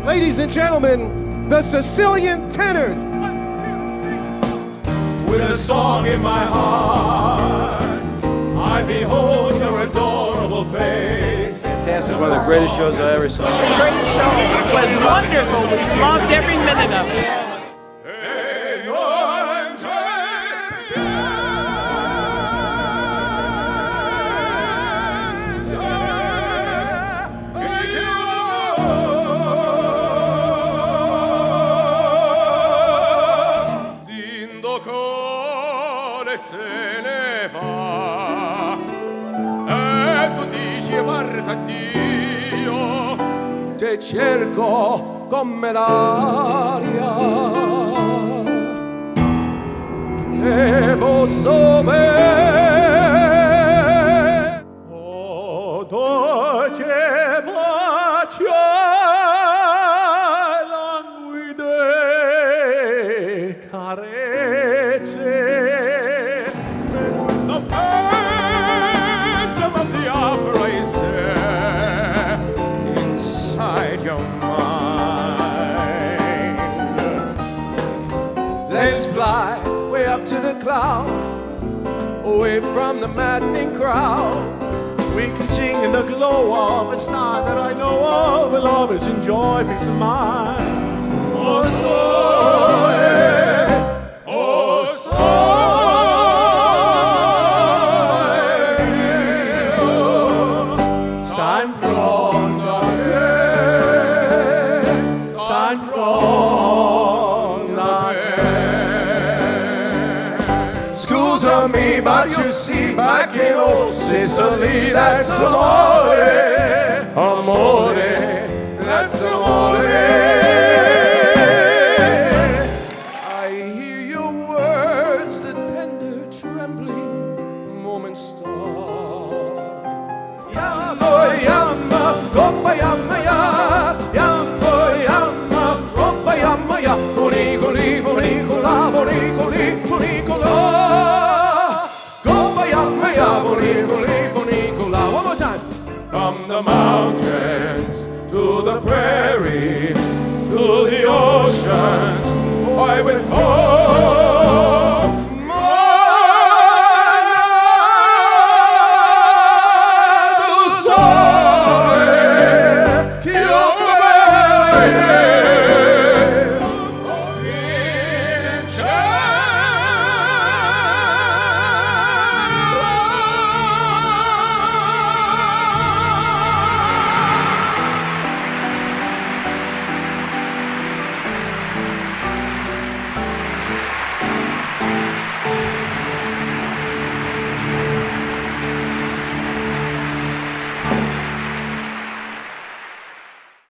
Ladies and gentlemen, the Sicilian Tenors. With a song in my heart, I behold your adorable face. Fantastic, one of the greatest shows I ever saw. It's a great show. It was wonderful. We loved every minute of it. Se ne va e tu dici guarda Dio, Te cerco come l'aria, te posso bene. oh dolce bacio languide carezze. Let's fly way up to the clouds, away from the maddening crowd. We can sing in the glow of a star that I know of, where lovers enjoy peace of mind. Oh, sole, oh, sole, stein från stein från Scusa me, but you see, back in old Sicily, that's amore, amore, that's amore. I hear your words, the tender, trembling moments start. Yamma, yamma, coppa, yamma, ya, yamma, yamma, coppa, yamma, ya, funicoli, funicola, funicoli, funicola. One more time. From the mountains to the prairie to the oceans, why with hope tu sole che io